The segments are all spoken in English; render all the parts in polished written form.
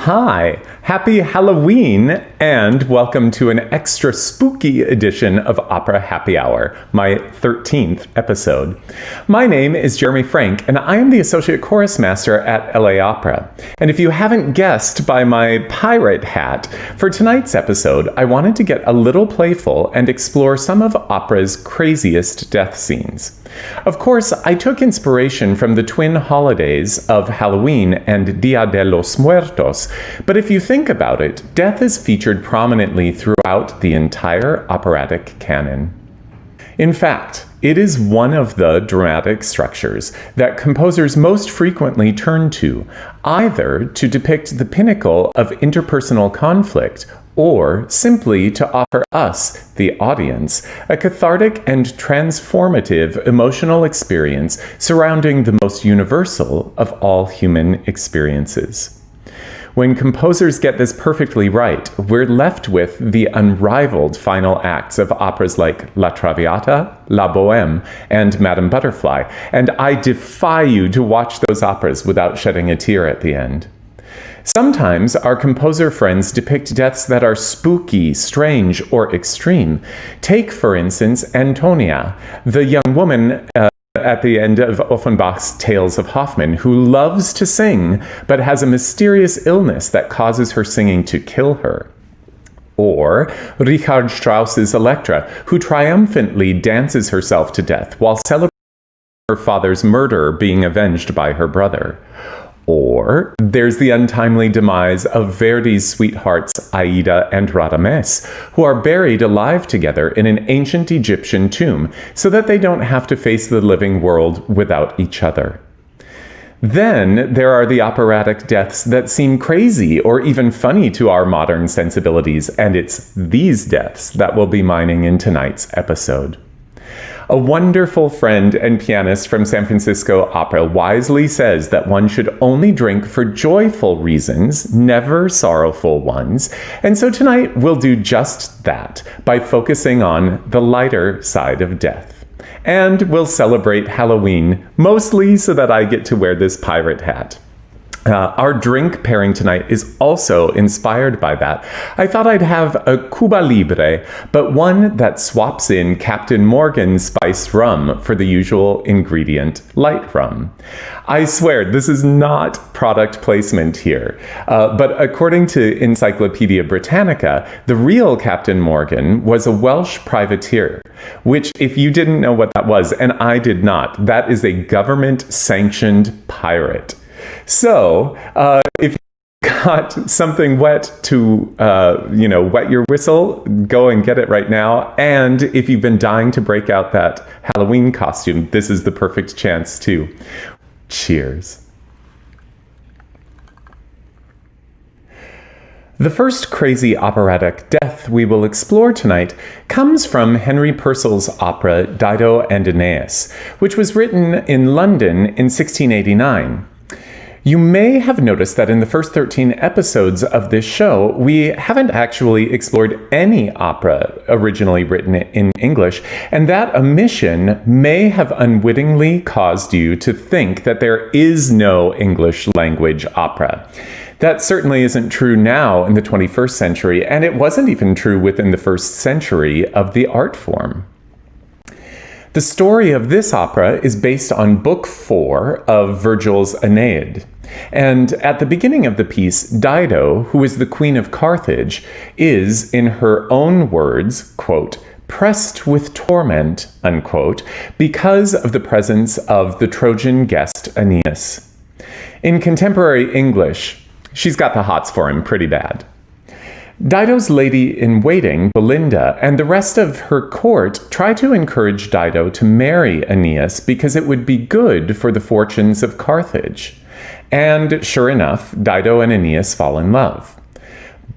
Hi, happy Halloween, and welcome to an extra spooky edition of Opera Happy Hour, my 13th episode. My name is Jeremy Frank, and I am the Associate Chorus Master at LA Opera. And if you haven't guessed by my pirate hat, for tonight's episode, I wanted to get a little playful and explore some of opera's craziest death scenes. Of course, I took inspiration from the twin holidays of Halloween and Dia de los Muertos, but if you think about it, death is featured prominently throughout the entire operatic canon. In fact, it is one of the dramatic structures that composers most frequently turn to, either to depict the pinnacle of interpersonal conflict or simply to offer us, the audience, a cathartic and transformative emotional experience surrounding the most universal of all human experiences. When composers get this perfectly right, we're left with the unrivaled final acts of operas like La Traviata, La Bohème, and Madame Butterfly, and I defy you to watch those operas without shedding a tear at the end. Sometimes our composer friends depict deaths that are spooky, strange, or extreme. Take, for instance, Antonia, the young woman at the end of Offenbach's Tales of Hoffmann, who loves to sing, but has a mysterious illness that causes her singing to kill her. Or Richard Strauss's Elektra, who triumphantly dances herself to death while celebrating her father's murder being avenged by her brother. Or there's the untimely demise of Verdi's sweethearts Aida and Radames, who are buried alive together in an ancient Egyptian tomb so that they don't have to face the living world without each other. Then there are the operatic deaths that seem crazy or even funny to our modern sensibilities, and it's these deaths that we'll be mining in tonight's episode. A wonderful friend and pianist from San Francisco Opera wisely says that one should only drink for joyful reasons, never sorrowful ones. And so tonight we'll do just that by focusing on the lighter side of death. And we'll celebrate Halloween, mostly so that I get to wear this pirate hat. Our drink pairing tonight is also inspired by that. I thought I'd have a Cuba Libre, but one that swaps in Captain Morgan's spiced rum for the usual ingredient, light rum. I swear, this is not product placement here, but according to Encyclopedia Britannica, the real Captain Morgan was a Welsh privateer, which, if you didn't know what that was, and I did not, that is a government-sanctioned pirate. So, if you got something wet to, wet your whistle, go and get it right now. And if you've been dying to break out that Halloween costume, this is the perfect chance too. Cheers. The first crazy operatic death we will explore tonight comes from Henry Purcell's opera Dido and Aeneas, which was written in London in 1689. You may have noticed that in the first 13 episodes of this show, we haven't actually explored any opera originally written in English, and that omission may have unwittingly caused you to think that there is no English language opera. That certainly isn't true now in the 21st century, and it wasn't even true within the first century of the art form. The story of this opera is based on Book 4 of Virgil's Aeneid. And at the beginning of the piece, Dido, who is the queen of Carthage, is, in her own words, quote, pressed with torment, unquote, because of the presence of the Trojan guest Aeneas. In contemporary English, she's got the hots for him pretty bad. Dido's lady-in-waiting, Belinda, and the rest of her court try to encourage Dido to marry Aeneas because it would be good for the fortunes of Carthage. And sure enough, Dido and Aeneas fall in love.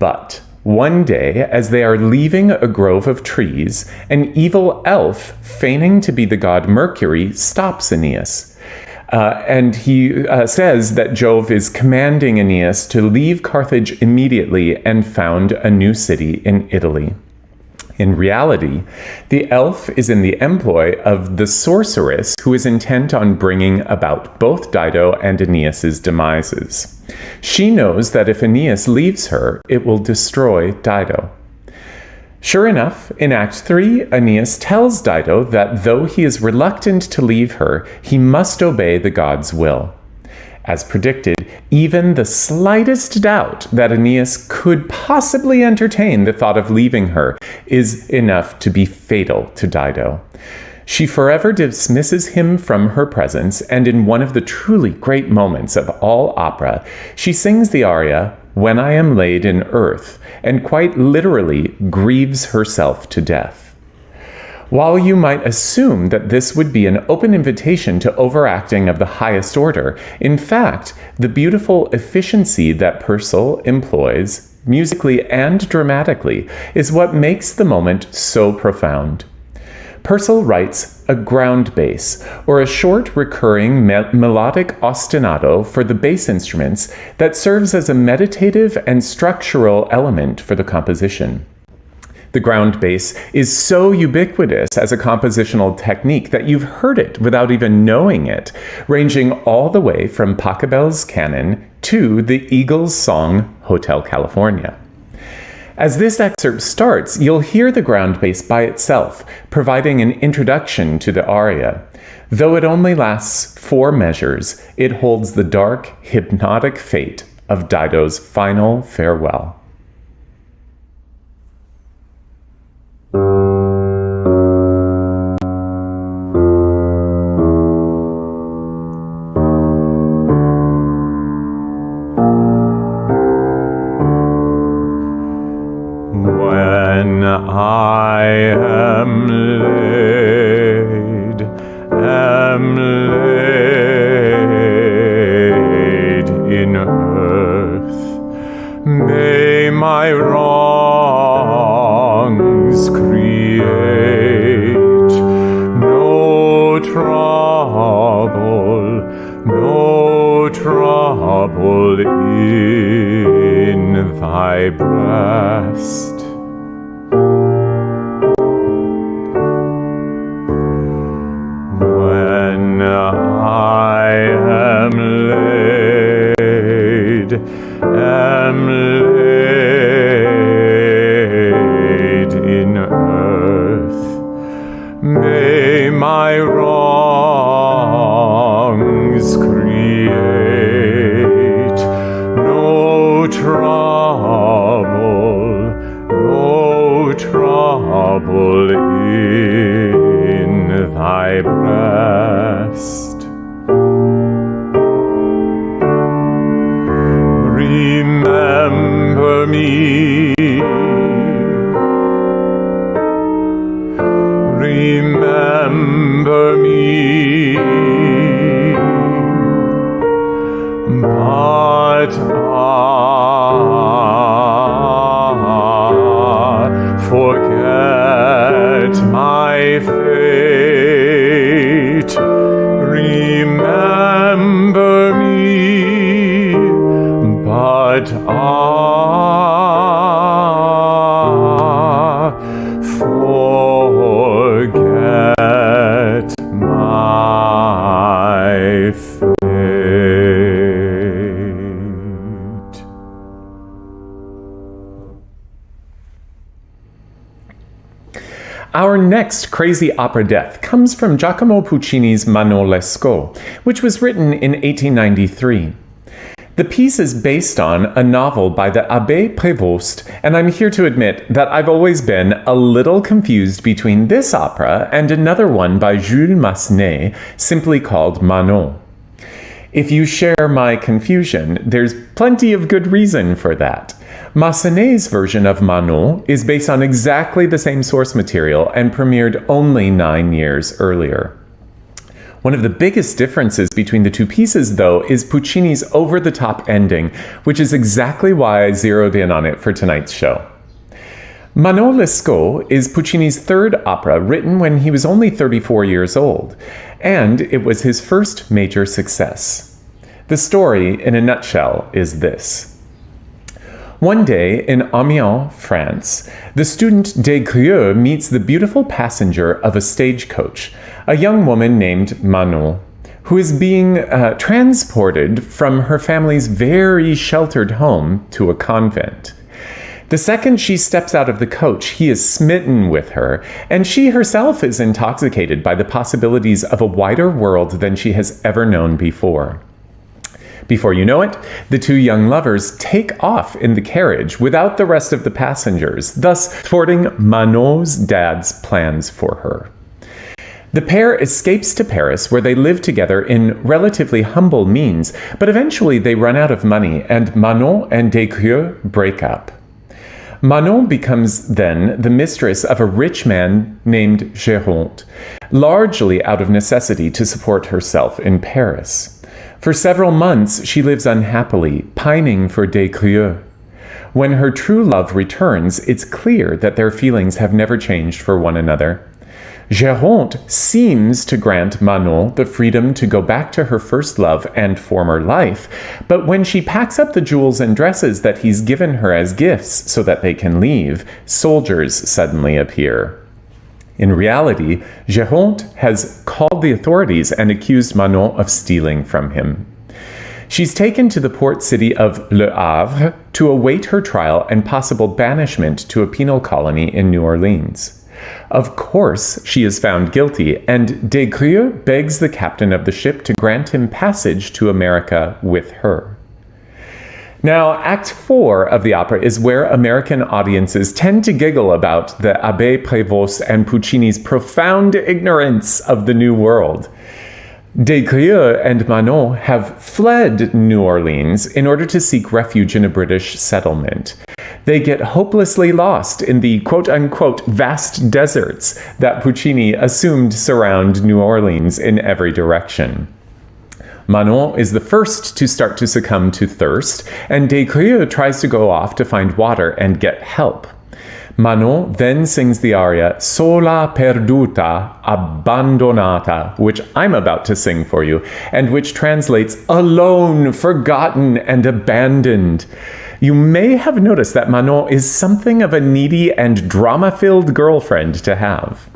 But one day, as they are leaving a grove of trees, an evil elf, feigning to be the god Mercury, stops Aeneas. And he says that Jove is commanding Aeneas to leave Carthage immediately and found a new city in Italy. In reality, the elf is in the employ of the sorceress who is intent on bringing about both Dido and Aeneas's demises. She knows that if Aeneas leaves her, it will destroy Dido. Sure enough, in Act 3, Aeneas tells Dido that though he is reluctant to leave her, he must obey the god's will. As predicted, even the slightest doubt that Aeneas could possibly entertain the thought of leaving her is enough to be fatal to Dido. She forever dismisses him from her presence, and in one of the truly great moments of all opera, she sings the aria, "When I am laid in earth," and quite literally grieves herself to death. While you might assume that this would be an open invitation to overacting of the highest order, in fact, the beautiful efficiency that Purcell employs, musically and dramatically, is what makes the moment so profound. Purcell writes a ground bass, or a short recurring melodic ostinato for the bass instruments that serves as a meditative and structural element for the composition. The ground bass is so ubiquitous as a compositional technique that you've heard it without even knowing it, ranging all the way from Pachelbel's canon to the Eagles' song Hotel California. As this excerpt starts, you'll hear the ground bass by itself, providing an introduction to the aria. Though it only lasts 4 measures, it holds the dark, hypnotic fate of Dido's final farewell. When I am laid in earth, may my wrongs create no trouble in thy breast. When I am laid in earth, may my wrongs create no trouble in thy breast. Remember me, but forget my fate. Remember me, but forget my fate. Our next crazy opera death comes from Giacomo Puccini's Manolesco, which was written in 1893. The piece is based on a novel by the Abbé Prévost, and I'm here to admit that I've always been a little confused between this opera and another one by Jules Massenet, simply called Manon. If you share my confusion, there's plenty of good reason for that. Massenet's version of Manon is based on exactly the same source material and premiered only 9 years earlier. One of the biggest differences between the two pieces, though, is Puccini's over-the-top ending, which is exactly why I zeroed in on it for tonight's show. Manolesco is Puccini's third opera, written when he was only 34 years old, and it was his first major success. The story, in a nutshell, is this. One day in Amiens, France, the student Desgrieux meets the beautiful passenger of a stagecoach, a young woman named Manon, who is being transported from her family's very sheltered home to a convent. The second she steps out of the coach, he is smitten with her, and she herself is intoxicated by the possibilities of a wider world than she has ever known before. Before you know it, the two young lovers take off in the carriage without the rest of the passengers, thus thwarting Manon's dad's plans for her. The pair escapes to Paris, where they live together in relatively humble means, but eventually they run out of money, and Manon and Desgrieux break up. Manon becomes then the mistress of a rich man named Géronte, largely out of necessity to support herself in Paris. For several months she lives unhappily, pining for Desgrieux. When her true love returns, it's clear that their feelings have never changed for one another. Géronte seems to grant Manon the freedom to go back to her first love and former life, but when she packs up the jewels and dresses that he's given her as gifts so that they can leave, soldiers suddenly appear. In reality, Géronte has called the authorities and accused Manon of stealing from him. She's taken to the port city of Le Havre to await her trial and possible banishment to a penal colony in New Orleans. Of course, she is found guilty, and Desgrieux begs the captain of the ship to grant him passage to America with her. Now, Act 4 of the opera is where American audiences tend to giggle about the Abbé Prévost and Puccini's profound ignorance of the New World. Desgrieux and Manon have fled New Orleans in order to seek refuge in a British settlement. They get hopelessly lost in the quote-unquote vast deserts that Puccini assumed surround New Orleans in every direction. Manon is the first to start to succumb to thirst, and Desgrieux tries to go off to find water and get help. Manon then sings the aria Sola perduta, abbandonata, which I'm about to sing for you, and which translates alone, forgotten, and abandoned. You may have noticed that Manon is something of a needy and drama-filled girlfriend to have.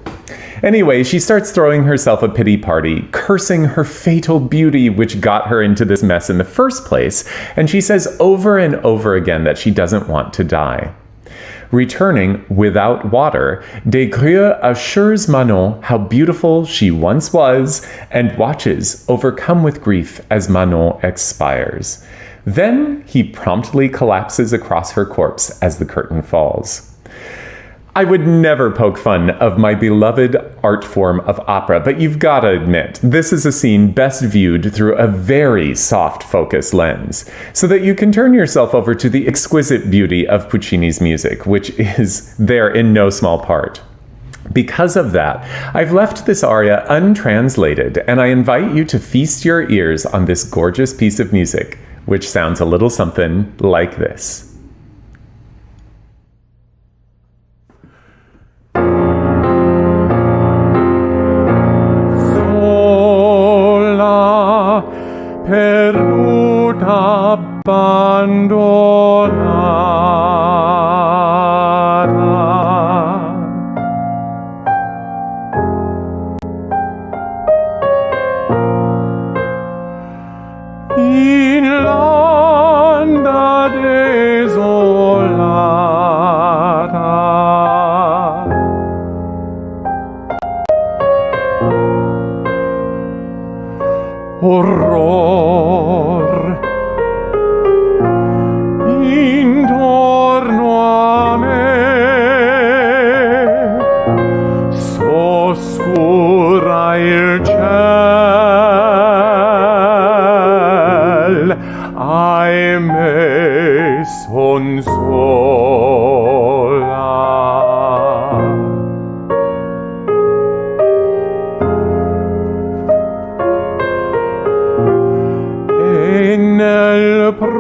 Anyway, she starts throwing herself a pity party, cursing her fatal beauty which got her into this mess in the first place, and she says over and over again that she doesn't want to die. Returning without water, Desgrieux assures Manon how beautiful she once was and watches, overcome with grief, as Manon expires. Then he promptly collapses across her corpse as the curtain falls. I would never poke fun of my beloved art form of opera, but you've got to admit, this is a scene best viewed through a very soft focus lens, so that you can turn yourself over to the exquisite beauty of Puccini's music, which is there in no small part. Because of that, I've left this aria untranslated, and I invite you to feast your ears on this gorgeous piece of music, which sounds a little something like this. Perduta, abbandonata. In landa desolata. Horror intorno a me, s'oscura il ciel, ahimè son sola. Nel profondo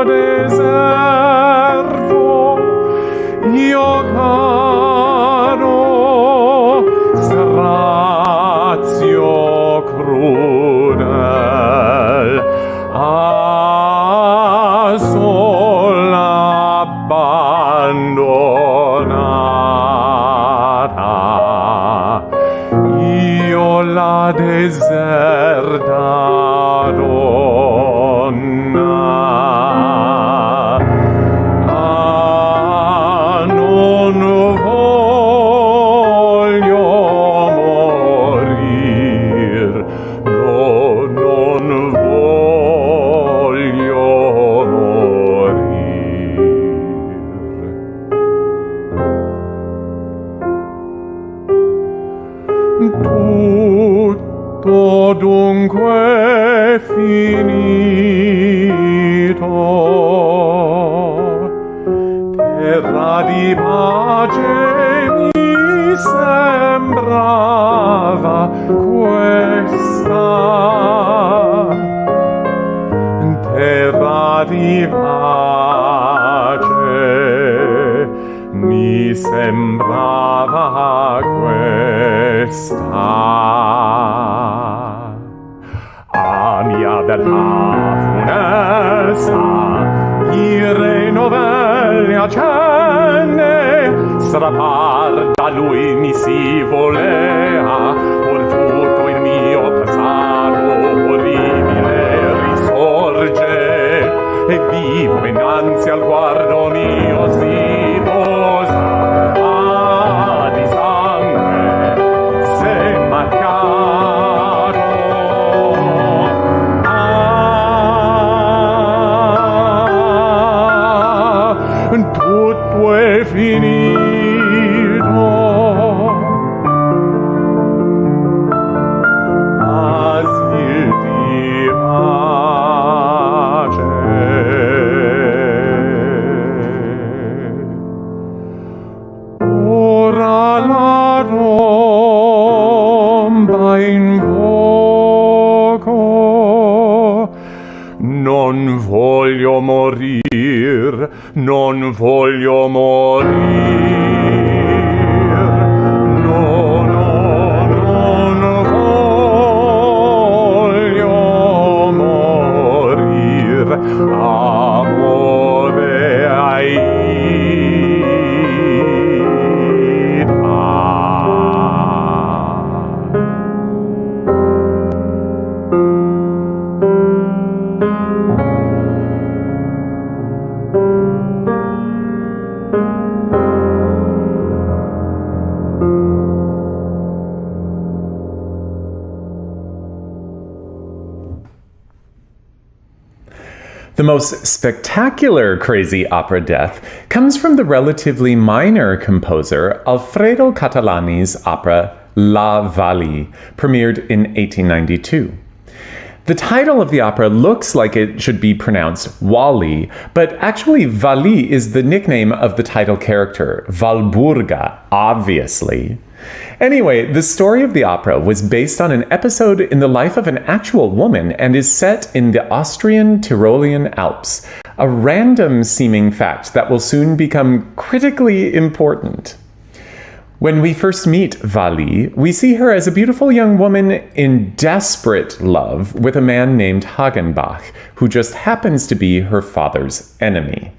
deserto io caro strazio crudel abbandonata, io la deserta donna. Non voglio morir, no, non voglio morir. Tutto dunque finito, terra di pace mi sembrava questa, terra di pace mi sembrava questa. A mia beltà funesta, ire novelle accenne, strappar da lui mi si volea, or tutto il mio passato orribile risorge, e vivo innanzi al guardo mio si posa. Ah, di sangue se macchiato, tutto è finito, asil di pace. Ora la tomba invoco, non voglio morir, non voglio morir, no, no, non voglio morir, amore The most spectacular crazy opera death comes from the relatively minor composer Alfredo Catalani's opera La Valli, premiered in 1892. The title of the opera looks like it should be pronounced Wally, but actually Valli is the nickname of the title character, Walburga, obviously. Anyway, the story of the opera was based on an episode in the life of an actual woman and is set in the Austrian Tyrolean Alps, a random-seeming fact that will soon become critically important. When we first meet Valli, we see her as a beautiful young woman in desperate love with a man named Hagenbach, who just happens to be her father's enemy.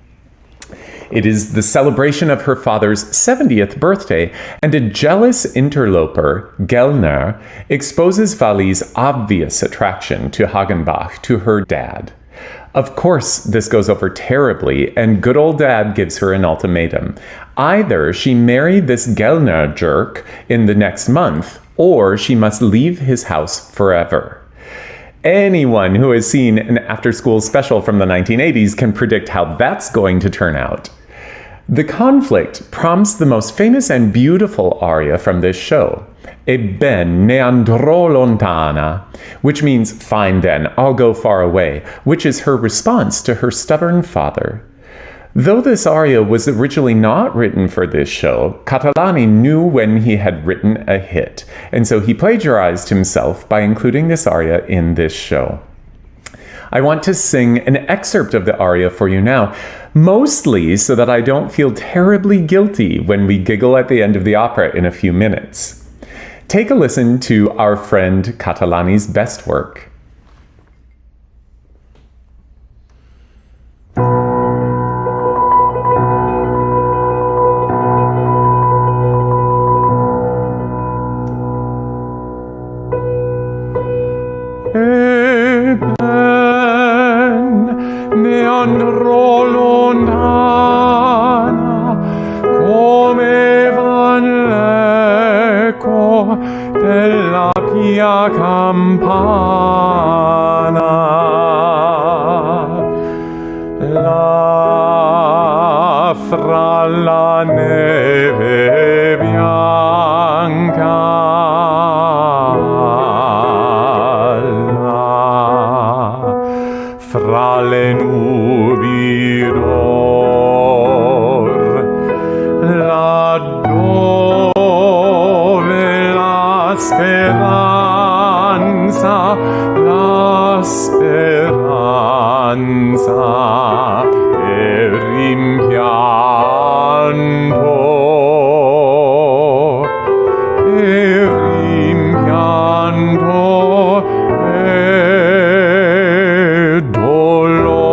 It is the celebration of her father's 70th birthday, and a jealous interloper, Gellner, exposes Valli's obvious attraction to Hagenbach to her dad. Of course, this goes over terribly, and good old dad gives her an ultimatum. Either she marry this Gellner jerk in the next month, or she must leave his house forever. Anyone who has seen an after-school special from the 1980s can predict how that's going to turn out. The conflict prompts the most famous and beautiful aria from this show, E ben ne andrò lontana, which means, fine then, I'll go far away, which is her response to her stubborn father. Though this aria was originally not written for this show, Catalani knew when he had written a hit, and so he plagiarized himself by including this aria in this show. I want to sing an excerpt of the aria for you now, mostly so that I don't feel terribly guilty when we giggle at the end of the opera in a few minutes. Take a listen to our friend Catalani's best work. dalla neve bianca là, fra le nubi d'or, laddove la speranza e rimpianto e dolor.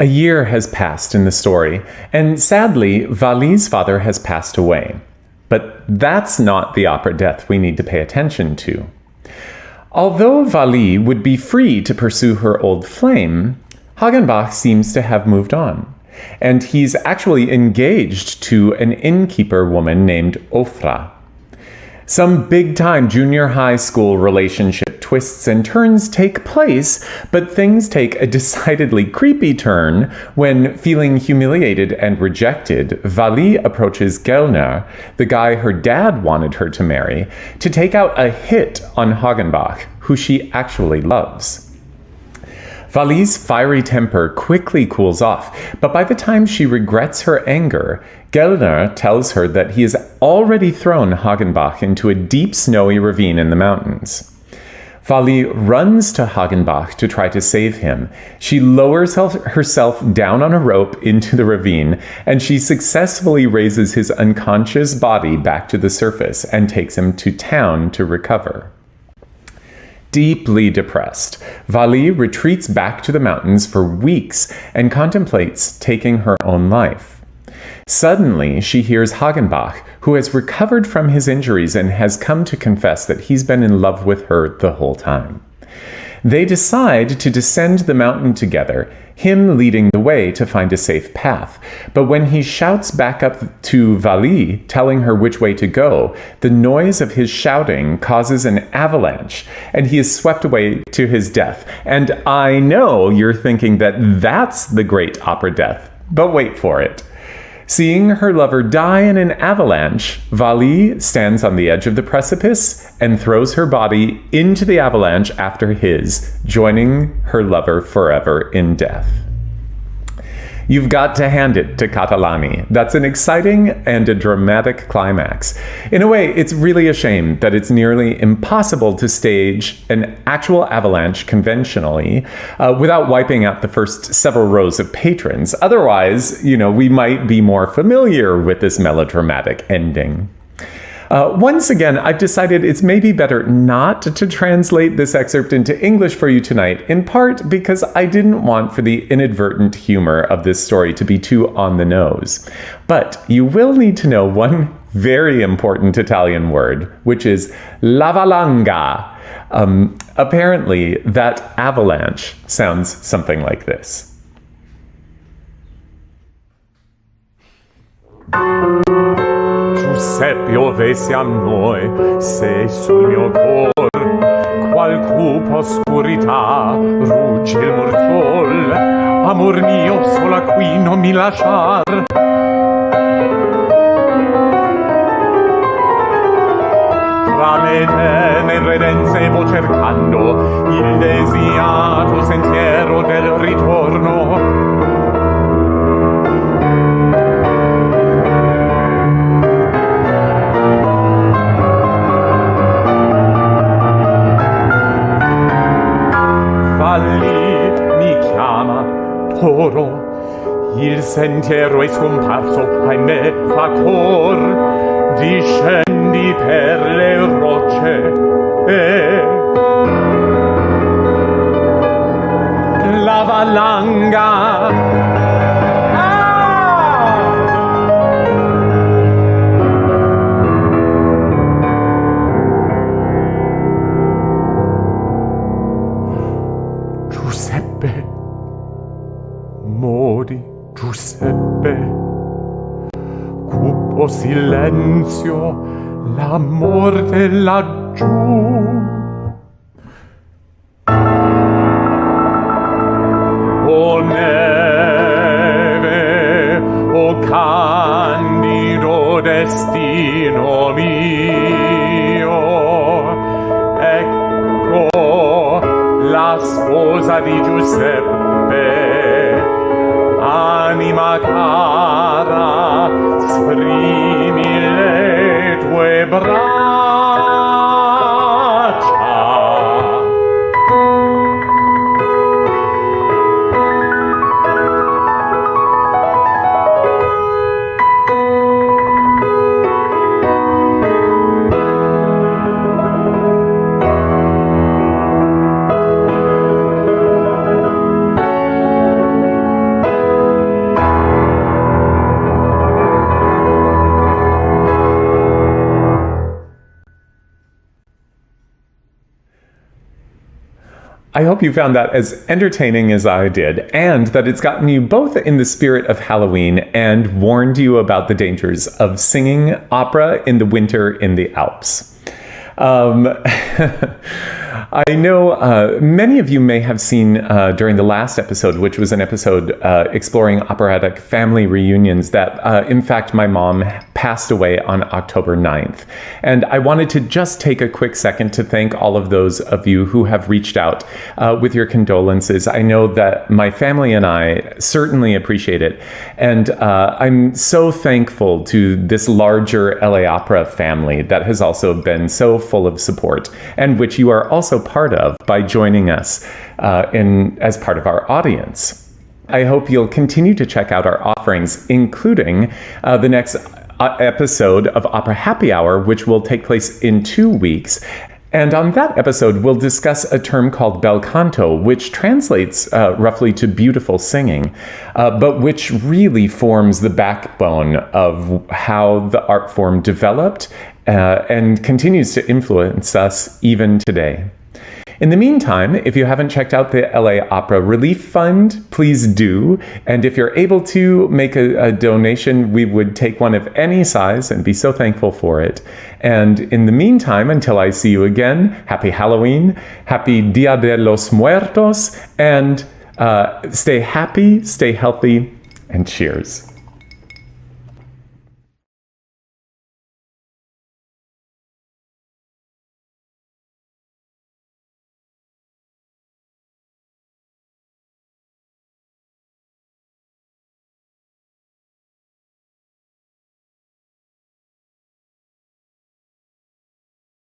A year has passed in the story, and sadly, Vali's father has passed away. But that's not the opera death we need to pay attention to. Although Vali would be free to pursue her old flame, Hagenbach seems to have moved on, and he's actually engaged to an innkeeper woman named Ofra. Some big-time junior high school relationship twists and turns take place, but things take a decidedly creepy turn when, feeling humiliated and rejected, Vali approaches Gellner, the guy her dad wanted her to marry, to take out a hit on Hagenbach, who she actually loves. Vali's fiery temper quickly cools off, but by the time she regrets her anger, Gellner tells her that he has already thrown Hagenbach into a deep snowy ravine in the mountains. Vali runs to Hagenbach to try to save him. She lowers herself down on a rope into the ravine, and she successfully raises his unconscious body back to the surface and takes him to town to recover. Deeply depressed, Vali retreats back to the mountains for weeks and contemplates taking her own life. Suddenly, she hears Hagenbach, who has recovered from his injuries and has come to confess that he's been in love with her the whole time. They decide to descend the mountain together, him leading the way to find a safe path. But when he shouts back up to Vali, telling her which way to go, the noise of his shouting causes an avalanche, and he is swept away to his death. And I know you're thinking that that's the great opera death, but wait for it. Seeing her lover die in an avalanche, Vali stands on the edge of the precipice and throws her body into the avalanche after his, joining her lover forever in death. You've got to hand it to Catalani. That's an exciting and a dramatic climax. In a way, it's really a shame that it's nearly impossible to stage an actual avalanche conventionally without wiping out the first several rows of patrons. Otherwise, we might be more familiar with this melodramatic ending. Once again, I've decided it's maybe better not to translate this excerpt into English for you tonight, in part because I didn't want for the inadvertent humor of this story to be too on the nose. But you will need to know one very important Italian word, which is la valanga. Apparently, that avalanche sounds something like this. Giuseppe ovessi a noi, sei sul mio cor, qual cupa oscurità rugge il mortol, amor mio sola qui non mi lasciar. Fra le tenere dense vo cercando il desiato sentiero del ritorno. Mi chiama Toro, il sentiero è scomparso, ahimè fa cor, discendi per le rocce e la valanga. Giuseppe, mori Giuseppe, cupo silenzio, la morte laggiù. O neve, o candido destino mio, ecco la sposa di Giuseppe, anima cara, esprimi le tue braccia. I hope you found that as entertaining as I did, and that it's gotten you both in the spirit of Halloween and warned you about the dangers of singing opera in the winter in the Alps. I know many of you may have seen during the last episode, which was an episode exploring operatic family reunions, that in fact my mom passed away on October 9th. And I wanted to just take a quick second to thank all of those of you who have reached out with your condolences. I know that my family and I certainly appreciate it. And I'm so thankful to this larger LA Opera family that has also been so full of support, and which you are also part of by joining us as part of our audience. I hope you'll continue to check out our offerings, including the next episode of Opera Happy Hour, which will take place in 2 weeks. And on that episode, we'll discuss a term called bel canto, which translates roughly to beautiful singing, but which really forms the backbone of how the art form developed and continues to influence us even today. In the meantime, if you haven't checked out the LA Opera Relief Fund, please do. And if you're able to make a donation, we would take one of any size and be so thankful for it. And in the meantime, until I see you again, happy Halloween, happy Dia de los Muertos, and stay happy, stay healthy, and cheers.